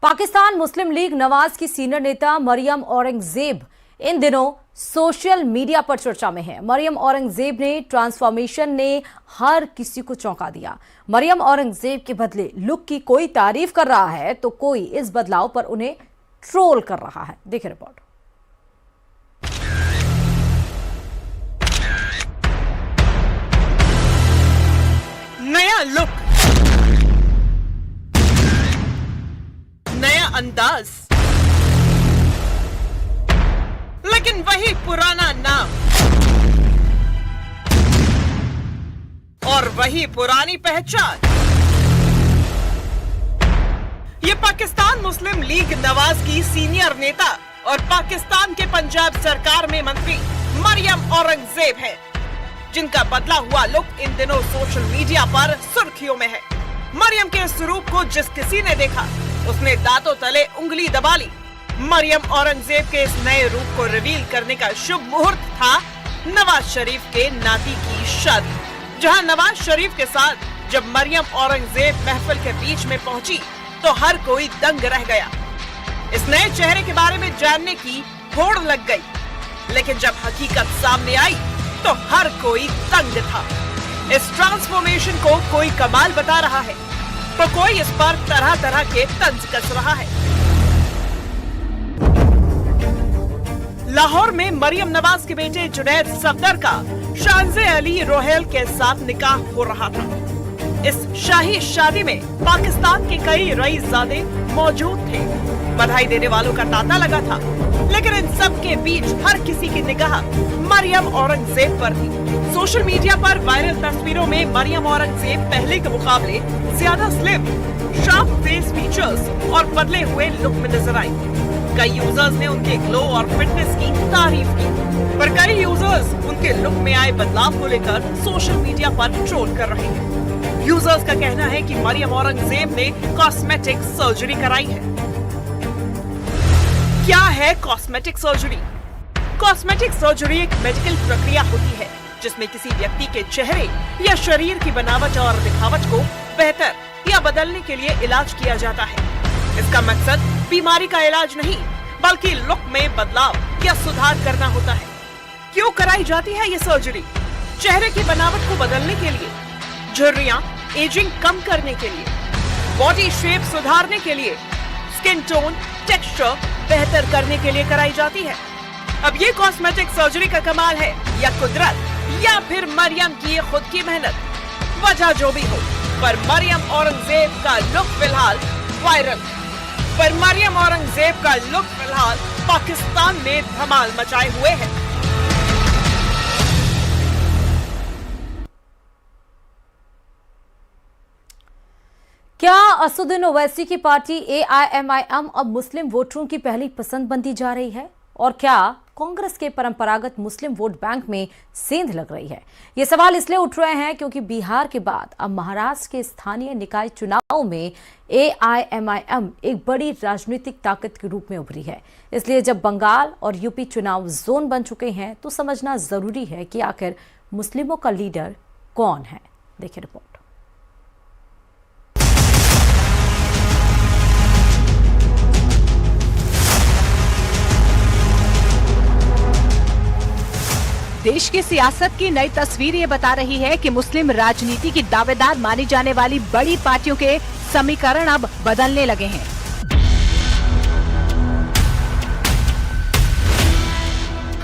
पाकिस्तान मुस्लिम league Nawaz की senior नेता मरियम औरंगजेब इन दिनों सोशल मीडिया पर चर्चा में है। मरियम औरंगजेब ने ट्रांसफॉर्मेशन ने हर किसी को चौंका दिया। मरियम औरंगजेब के बदले लुक की कोई तारीफ कर रहा है तो कोई इस बदलाव पर उन्हें ट्रोल कर रहा है। देखिए रिपोर्ट। नया लुक, नया अंदाज, लेकिन वही पुराना नाम और वही पुरानी पहचान। ये पाकिस्तान मुस्लिम लीग नवाज की सीनियर नेता और पाकिस्तान के पंजाब सरकार में मंत्री मरियम औरंगजेब है, जिनका बदला हुआ लुक इन दिनों सोशल मीडिया पर सुर्खियों में है। मरियम के इस रूप को जिस किसी ने देखा उसने दांतों तले उंगली दबा ली। मरियम औरंगजेब के इस नए रूप को रिवील करने का शुभ मुहूर्त था नवाज शरीफ के नाती की शादी, जहां नवाज शरीफ के साथ जब मरियम औरंगजेब महफिल के बीच में पहुंची तो हर कोई दंग रह गया। इस नए चेहरे के बारे में जानने की होड़ लग गई, लेकिन जब हकीकत सामने आई तो हर कोई दंग था। इस ट्रांसफॉर्मेशन को कोई कमाल बता रहा है तो कोई इस पर तरह तरह के तंज कस रहा है। लाहौर में मरियम नवाज के बेटे जुनैद सफदर का शानजे अली रोहेल के साथ निकाह हो रहा था। इस शाही शादी में पाकिस्तान के कई रईसजादे मौजूद थे। बधाई देने वालों का तांता लगा था, लेकिन इन सब के बीच हर किसी की निगाह मरियम औरंगजेब पर थी। सोशल मीडिया पर वायरल तस्वीरों में मरियम औरंगजेब पहले के मुकाबले ज्यादा स्लिम, शार्प फेस फीचर्स और बदले हुए लुक में नजर आई। कई यूजर्स ने उनके ग्लो और फिटनेस की तारीफ की, पर कई यूजर्स उनके लुक में आए बदलाव को लेकर सोशल मीडिया पर ट्रोल कर रहे हैं। यूजर्स का कहना है कि मरियम औरंगजेब ने कॉस्मेटिक सर्जरी कराई है। क्या है कॉस्मेटिक सर्जरी? कॉस्मेटिक सर्जरी एक मेडिकल प्रक्रिया होती है जिसमें किसी व्यक्ति के चेहरे या शरीर की बनावट और दिखावट को बेहतर या बदलने के लिए इलाज किया जाता है। इसका मकसद बीमारी का इलाज नहीं, बल्कि लुक में बदलाव या सुधार करना होता है। क्यों कराई जाती है ये सर्जरी? चेहरे की बनावट को बदलने के लिए, झुर्रियां, एजिंग कम करने के लिए, बॉडी शेप सुधारने के लिए, स्किन टोन, टेक्सचर बेहतर करने के लिए कराई जाती है। अब ये कॉस्मेटिक सर्जरी का कमाल है या कुदरत या फिर मरियम की खुद की मेहनत, वजह जो भी हो, पर मरियम औरंगजेब का लुक फिलहाल वायरल। पर मरियम औरंगजेब का लुक फिलहाल पाकिस्तान में धमाल मचाए हुए है। क्या असदुद्दीन ओवैसी की पार्टी AIMIM अब मुस्लिम वोटरों की पहली पसंद बनती जा रही है? और क्या कांग्रेस के परंपरागत मुस्लिम वोट बैंक में सेंध लग रही है? ये सवाल इसलिए उठ रहे हैं क्योंकि बिहार के बाद अब महाराष्ट्र के स्थानीय निकाय चुनाव में AIMIM एक बड़ी राजनीतिक ताकत के रूप में उभरी है। इसलिए जब बंगाल और यूपी चुनाव जोन बन चुके हैं तो समझना जरूरी है कि आखिर मुस्लिमों का लीडर कौन है। देखिए रिपोर्ट। देश की सियासत की नई तस्वीर ये बता रही है कि मुस्लिम राजनीति की दावेदार मानी जाने वाली बड़ी पार्टियों के समीकरण अब बदलने लगे हैं।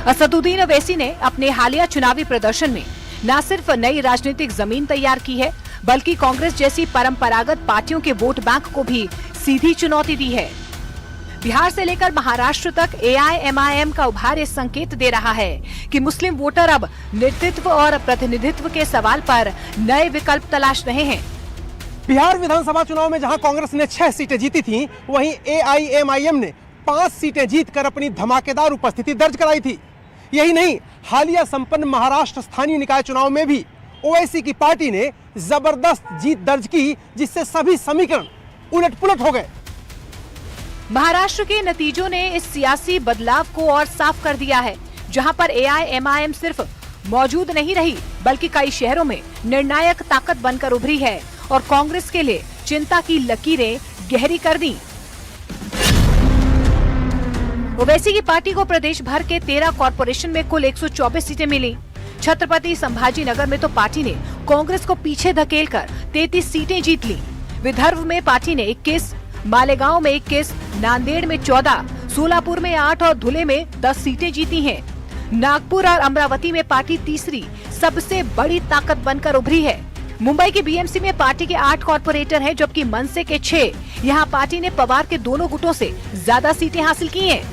असदुद्दीन ओवैसी ने अपने हालिया चुनावी प्रदर्शन में न सिर्फ नई राजनीतिक जमीन तैयार की है, बल्कि कांग्रेस जैसी परंपरागत पार्टियों के वोट बैंक को भी सीधी चुनौती दी है। बिहार से लेकर महाराष्ट्र तक AIMIM का उभार ये संकेत दे रहा है कि मुस्लिम वोटर अब नेतृत्व और प्रतिनिधित्व के सवाल पर नए विकल्प तलाश रहे हैं। बिहार विधानसभा चुनाव में जहां कांग्रेस ने 6 सीटें जीती थीं, वहीं AIMIM ने 5 सीटें जीतकर अपनी धमाकेदार उपस्थिति दर्ज कराई थी। यही नहीं, हालिया संपन्न महाराष्ट्र स्थानीय निकाय चुनाव में भी ओवैसी की पार्टी ने जबरदस्त जीत दर्ज की, जिससे सभी समीकरण उलट-पुलट हो गए। महाराष्ट्र के नतीजों ने इस सियासी बदलाव को और साफ कर दिया है, जहां पर AIMIM सिर्फ मौजूद नहीं रही, बल्कि कई शहरों में निर्णायक ताकत बनकर उभरी है और कांग्रेस के लिए चिंता की लकीरें गहरी कर दी। ओवैसी की पार्टी को प्रदेश भर के 13 कॉर्पोरेशन में कुल 124 सीटें मिली। छत्रपति संभाजी नगर में तो पार्टी ने कांग्रेस को पीछे धकेलकर 33 सीटें जीत ली। विदर्भ में पार्टी ने 21, मालेगांव में 21, नांदेड़ में 14, सोलापुर में 8 और धुले में 10 सीटें जीती हैं। नागपुर और अमरावती में पार्टी तीसरी सबसे बड़ी ताकत बनकर उभरी है। मुंबई के बीएमसी में पार्टी के 8 कॉर्पोरेटर हैं, जबकि मनसे के 6। यहाँ पार्टी ने पवार के दोनों गुटों से ज्यादा सीटें हासिल की हैं।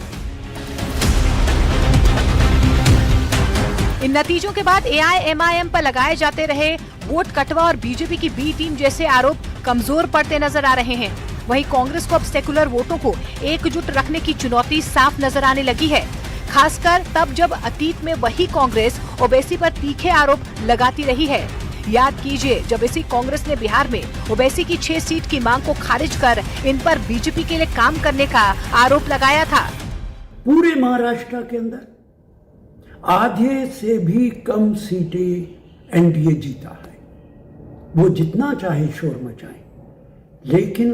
इन नतीजों के बाद एआईएमआईएम पर लगाए जाते रहे वोट कटवा और बीजेपी की बी टीम जैसे आरोप कमजोर पड़ते नजर आ रहे हैं। वहीं कांग्रेस को अब सेकुलर वोटों को एकजुट रखने की चुनौती साफ नजर आने लगी है, खासकर तब जब अतीत में वही कांग्रेस ओवैसी पर तीखे आरोप लगाती रही है। याद कीजिए, जब इसी कांग्रेस ने बिहार में ओवैसी की 6 सीट की मांग को खारिज कर इन पर बीजेपी के लिए काम करने का आरोप लगाया था। पूरे महाराष्ट्र के अंदर आधे से भी कम सीटें एनडीए जीता है। वो जितना चाहे शोर मचाए, लेकिन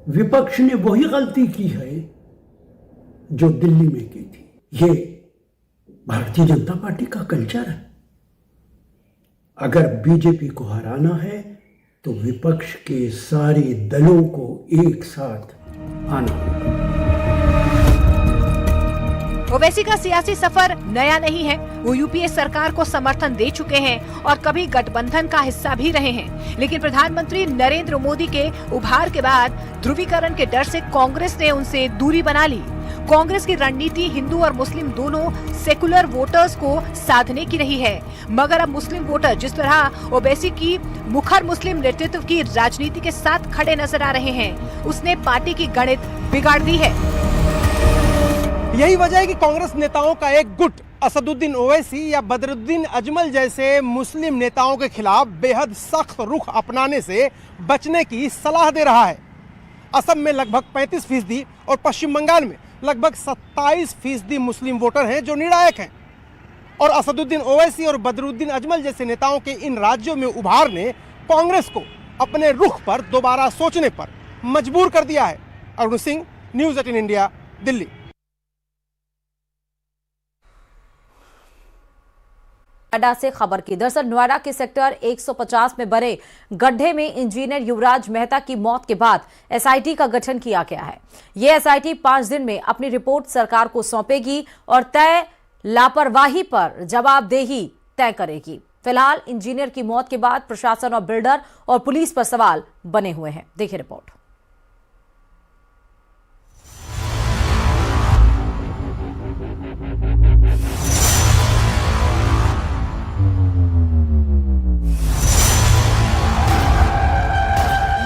विपक्ष ने वही गलती की है जो दिल्ली में की थी। ये भारतीय जनता पार्टी का कल्चर है। अगर बीजेपी को हराना है तो विपक्ष के सारे दलों को एक साथ आना होगा। ओवैसी का सियासी सफर नया नहीं है। वो यूपीए सरकार को समर्थन दे चुके हैं और कभी गठबंधन का हिस्सा भी रहे हैं। लेकिन प्रधानमंत्री नरेंद्र मोदी के उभार के बाद ध्रुवीकरण के डर से कांग्रेस ने उनसे दूरी बना ली। कांग्रेस की रणनीति हिंदू और मुस्लिम दोनों सेकुलर वोटर्स को साधने की रही है, मगर अब मुस्लिम वोटर जिस तरह ओवैसी की मुखर मुस्लिम नेतृत्व की राजनीति के साथ खड़े नजर आ रहे हैं, उसने पार्टी की गणित बिगाड़ दी है। यही वजह है कि कांग्रेस नेताओं का एक गुट असदुद्दीन ओवैसी या बदरुद्दीन अजमल जैसे मुस्लिम नेताओं के खिलाफ बेहद सख्त रुख अपनाने से बचने की सलाह दे रहा है। असम में लगभग 35% और पश्चिम बंगाल में लगभग 27% मुस्लिम वोटर हैं जो निर्णायक हैं। और असदुद्दीन ओवैसी और बदरुद्दीन अजमल जैसे नेताओं के इन राज्यों में उभार ने कांग्रेस को अपने रुख पर दोबारा सोचने पर मजबूर कर दिया है। Arun Singh, news 18 India, Delhi. नोएडा से खबर की। दरअसल नोएडा के सेक्टर 150 में बने गड्ढे में इंजीनियर युवराज मेहता की मौत के बाद एसआईटी का गठन किया गया है। यह एसआईटी 5 दिन में अपनी रिपोर्ट सरकार को सौंपेगी और तय लापरवाही पर जवाबदेही तय करेगी। फिलहाल इंजीनियर की मौत के बाद प्रशासन और बिल्डर और पुलिस पर सवाल बने हुए हैं। देखिए रिपोर्ट।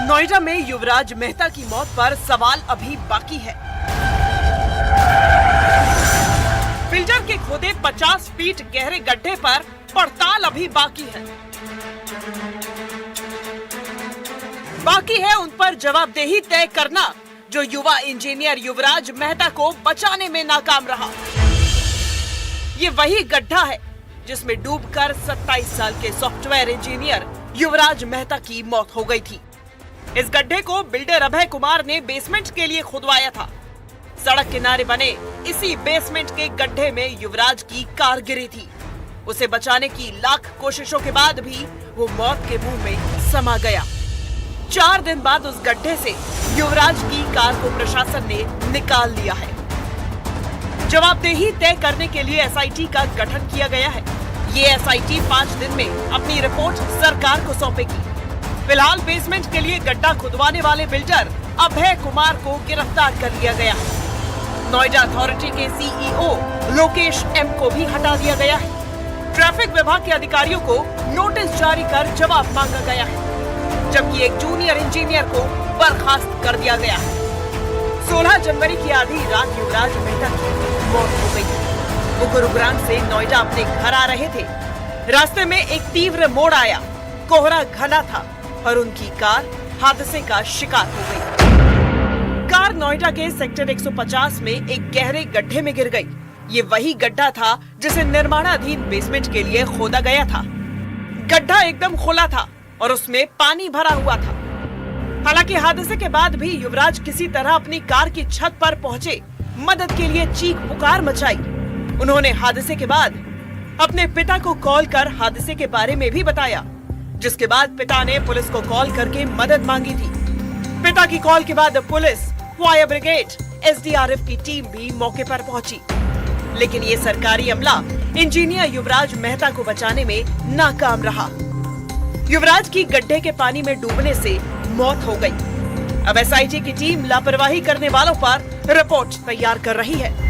नोएडा में युवराज मेहता की मौत पर सवाल अभी बाकी है। बिल्डर के खोदे 50 फीट गहरे गड्ढे पर पड़ताल अभी बाकी है। बाकी है उन पर जवाबदेही तय करना जो युवा इंजीनियर युवराज मेहता को बचाने में नाकाम रहा। ये वही गड्ढा है जिसमें डूबकर 27 साल के सॉफ्टवेयर इंजीनियर युवराज मेहता की मौत हो गई थी। इस गड्ढे को बिल्डर अभय कुमार ने बेसमेंट के लिए खुदवाया था। सड़क किनारे बने इसी बेसमेंट के गड्ढे में युवराज की कार गिरी थी। उसे बचाने की लाख कोशिशों के बाद भी वो मौत के मुंह में समा गया। 4 दिन बाद उस गड्ढे से युवराज की कार को प्रशासन ने निकाल लिया है। जवाबदेही तय करने के लिए एसआईटी का गठन किया गया है। ये एसआईटी 5 दिन में अपनी रिपोर्ट सरकार को सौंपेगी। फिलहाल बेसमेंट के लिए गड्ढा खुदवाने वाले बिल्डर अभय कुमार को गिरफ्तार कर लिया गया है। नोएडा अथॉरिटी के सीईओ लोकेश एम को भी हटा दिया गया है। ट्रैफिक विभाग के अधिकारियों को नोटिस जारी कर जवाब मांगा गया है, जबकि एक जूनियर इंजीनियर को बर्खास्त कर दिया गया है। 16 जनवरी की आधी रात युवराज मेहता की मौत हो गई। वो गुरुग्राम से नोएडा अपने घर आ रहे थे। रास्ते में एक तीव्र मोड़ आया, कोहरा घना था और उनकी कार हादसे का शिकार हो गई। कार नोएडा के सेक्टर 150 में एक गहरे गड्ढे में गिर गई। ये वही गड्ढा था जिसे निर्माणाधीन बेसमेंट के लिए खोदा गया था। गड्ढा एकदम खुला था और उसमें पानी भरा हुआ था। हालांकि हादसे के बाद भी युवराज किसी तरह अपनी कार की छत पर पहुंचे मदद के लिए चीख पुकार मचाई। उन्होंने हादसे के बाद अपने पिता को कॉल कर हादसे के बारे में भी बताया, जिसके बाद पिता ने पुलिस को कॉल करके मदद मांगी थी। पिता की कॉल के बाद पुलिस, फायर ब्रिगेड, एसडीआरएफ की टीम भी मौके पर पहुंची, लेकिन ये सरकारी अमला इंजीनियर युवराज मेहता को बचाने में नाकाम रहा। युवराज की गड्ढे के पानी में डूबने से मौत हो गई। अब एसआईटी की टीम लापरवाही करने वालों पर रिपोर्ट तैयार कर रही है।